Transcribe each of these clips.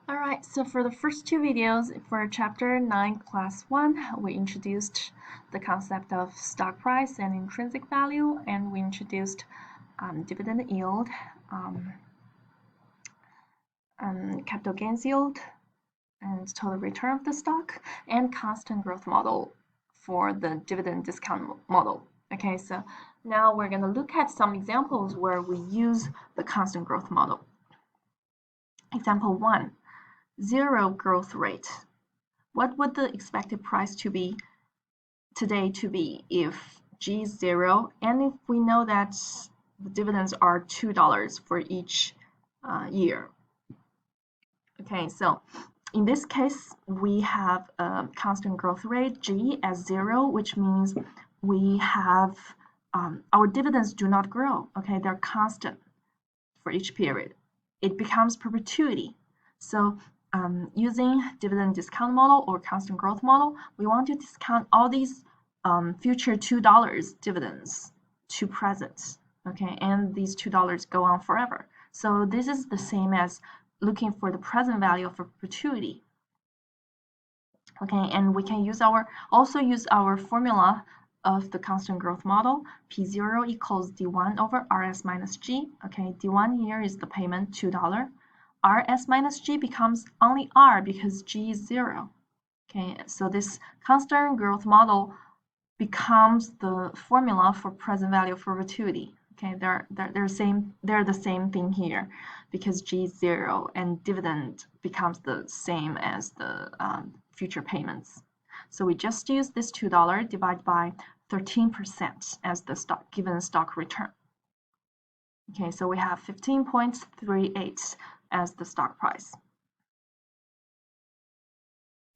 Alright, so for the first two videos, for Chapter 9, Class 1, we introduced the concept of stock price and intrinsic value, and we introduced dividend yield, capital gains yield, and total return of the stock, and constant growth model for the dividend discount model. Okay, so now we're going to look at some examples where we use the constant growth model. Example 1. Zero growth rate. What would the expected price to be today to be if G is 0 and if we know that the dividends are $2 for each year? Okay, so in this case, we have a constant growth rate G as 0, which means we have our dividends do not grow. Okay, they're constant for each period. It becomes perpetuity. So using dividend discount model or constant growth model, we want to discount all these future $2 dividends to present, okay, and these $2 go on forever. So this is the same as looking for the present value of perpetuity. Okay, and we can also use our formula of the constant growth model. P0 equals D1 over RS minus G. Okay, D1 here is the payment, $2. RS minus G becomes only R because G is 0. Okay, so this constant growth model becomes the formula for present value for perpetuity. Okay, they're the same thing here because G is 0 and dividend becomes the same as the future payments. So we just use this $2 divided by 13% as the given stock return. Okay, so we have 15.38 as the stock price.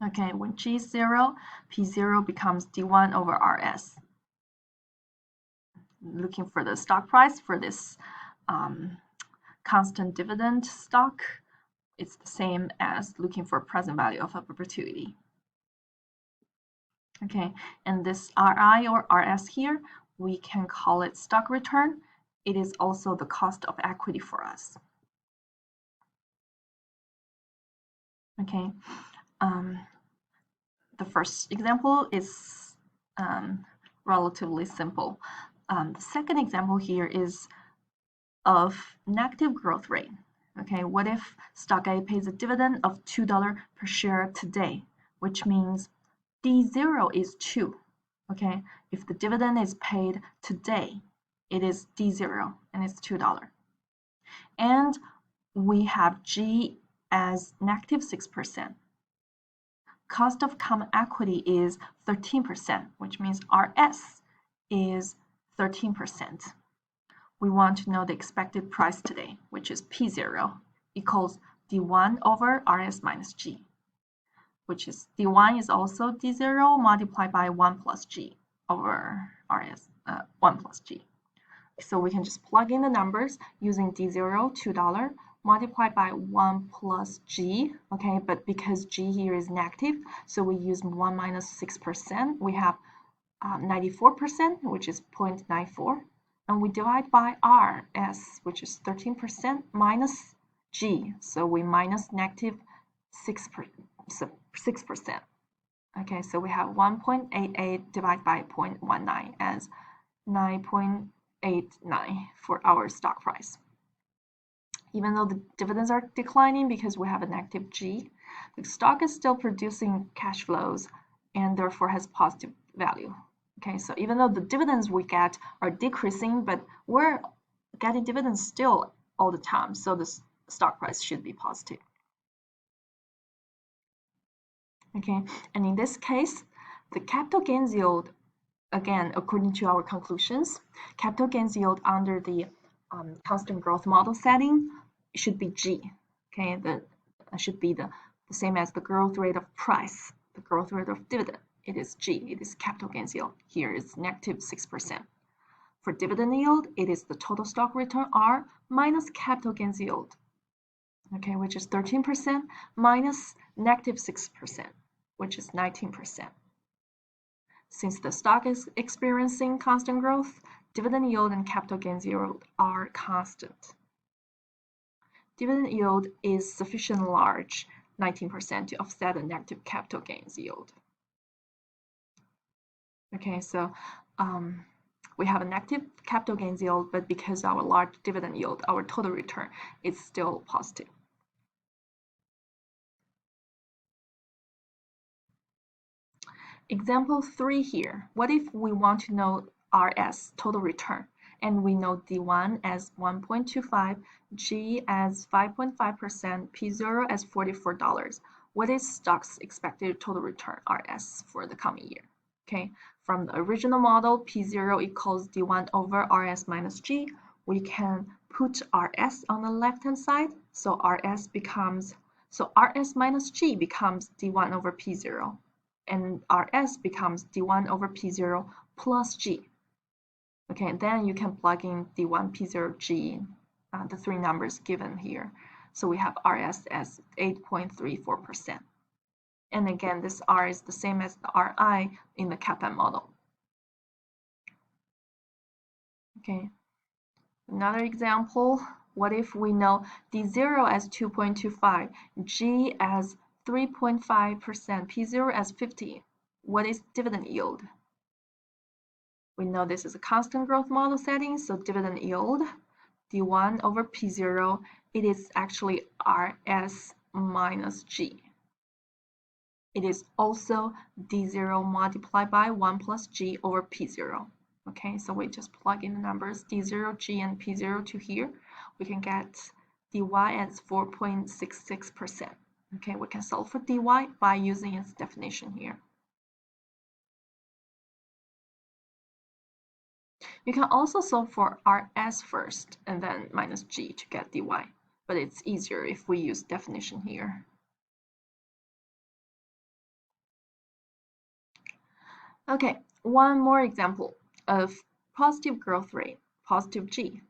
Okay, when G is 0, P0 becomes D1 over RS. Looking for the stock price for this constant dividend stock, it's the same as looking for present value of a perpetuity. Okay, and this RI or RS here, we can call it stock return. It is also the cost of equity for us. Okay, the first example is relatively simple. The second example here is of negative growth rate. Okay, what if stock A pays a dividend of $2 per share today, which means D0 is 2. Okay, if the dividend is paid today, it is D0 and it's $2. And we have G as negative 6%. Cost of common equity is 13%, which means RS is 13%. We want to know the expected price today, which is P0 equals D1 over RS minus G, which is D1 is also D0 multiplied by 1 plus G over RS, 1 plus G. So we can just plug in the numbers using D0, $2, multiplied by 1 plus G, okay, but because G here is negative, so we use 1 minus 6%, we have 94%, which is 0.94, and we divide by RS, which is 13%, minus G, so we minus negative 6%. Okay, so we have 1.88 divided by 0.19 as 9.89 for our stock price. Even though the dividends are declining because we have a negative G, the stock is still producing cash flows and therefore has positive value. Okay, so even though the dividends we get are decreasing, but we're getting dividends still all the time, so the stock price should be positive. Okay, and in this case, the capital gains yield, again, according to our conclusions, capital gains yield under the constant growth model setting should be G. Okay, that should be the same as the growth rate of price, the growth rate of dividend. It is G, it is capital gains yield. Here is negative 6%. For dividend yield, it is the total stock return R minus capital gains yield, okay, which is 13% minus negative 6%, which is 19%. Since the stock is experiencing constant growth, dividend yield and capital gains yield are constant. Dividend yield is sufficiently large 19% to offset the negative capital gains yield. Okay, so we have a negative capital gains yield, but because our large dividend yield, our total return is still positive. Example 3 here. What if we want to know RS, total return, and we know D1 as 1.25, G as 5.5%, P0 as $44. What is stock's expected total return, RS, for the coming year? Okay, from the original model, P0 equals D1 over RS minus G. We can put RS on the left-hand side, so RS minus G becomes D1 over P0. And RS becomes D1 over P0 plus G. Okay, and then you can plug in D1, P0, G, the three numbers given here. So we have RS as 8.34%. And again, this R is the same as the RI in the CAPM model. Okay, another example. What if we know D0 as 2.25, G as 3.5%, P0 as 50. What is dividend yield? We know this is a constant growth model setting, so dividend yield, D1 over P0, it is actually RS minus G. It is also D0 multiplied by 1 plus G over P0. Okay, so we just plug in the numbers D0, G, and P0 to here. We can get dy as 4.66%. Okay, we can solve for dy by using its definition here. You can also solve for RS first and then minus G to get dy, but it's easier if we use definition here. Okay, one more example of positive growth rate, positive G.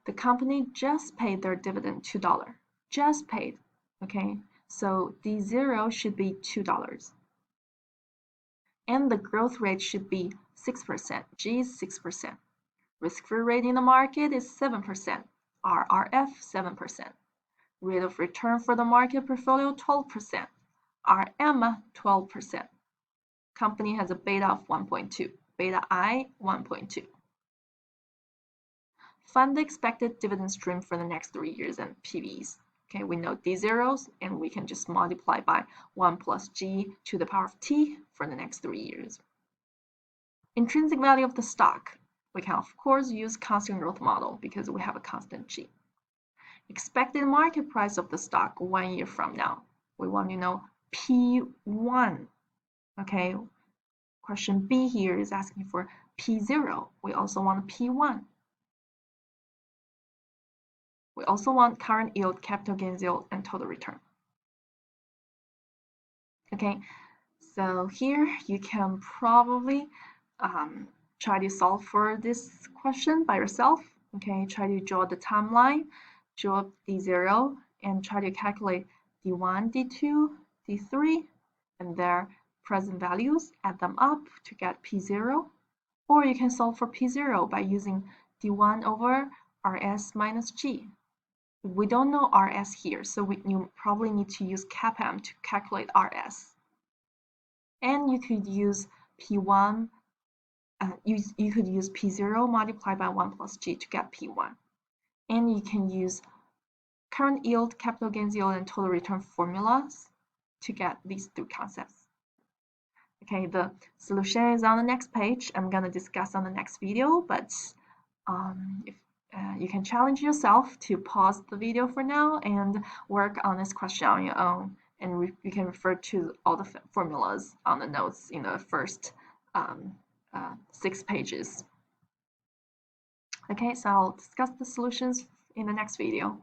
The company just paid their dividend $2. Just paid, okay? So D0 should be $2. And the growth rate should be 6%. G is 6%. Risk-free rate in the market is 7%. RRF 7%. Rate of return for the market portfolio 12%. RM 12%. Company has a beta of 1.2. Beta I 1.2. Find the expected dividend stream for the next 3 years and PVs. Okay, we know D0s, and we can just multiply by 1 plus G to the power of T for the next 3 years. Intrinsic value of the stock. We can, of course, use constant growth model because we have a constant G. Expected market price of the stock 1 year from now. We want to know P1. Okay, question B here is asking for P0. We also want P1. We also want current yield, capital gains yield, and total return. Okay, so here you can probably try to solve for this question by yourself. Okay, try to draw the timeline, draw D0, and try to calculate D1, D2, D3, and their present values, add them up to get P0. Or you can solve for P0 by using D1 over RS minus G. We don't know RS here, so you probably need to use CAPM to calculate RS. And you could use P1, you could use P0 multiplied by 1 plus G to get P1. And you can use current yield, capital gains yield, and total return formulas to get these three concepts. Okay, the solution is on the next page. I'm going to discuss on the next video, but if you can challenge yourself to pause the video for now and work on this question on your own. And you can refer to all the formulas on the notes in the first 6 pages. Okay, so I'll discuss the solutions in the next video.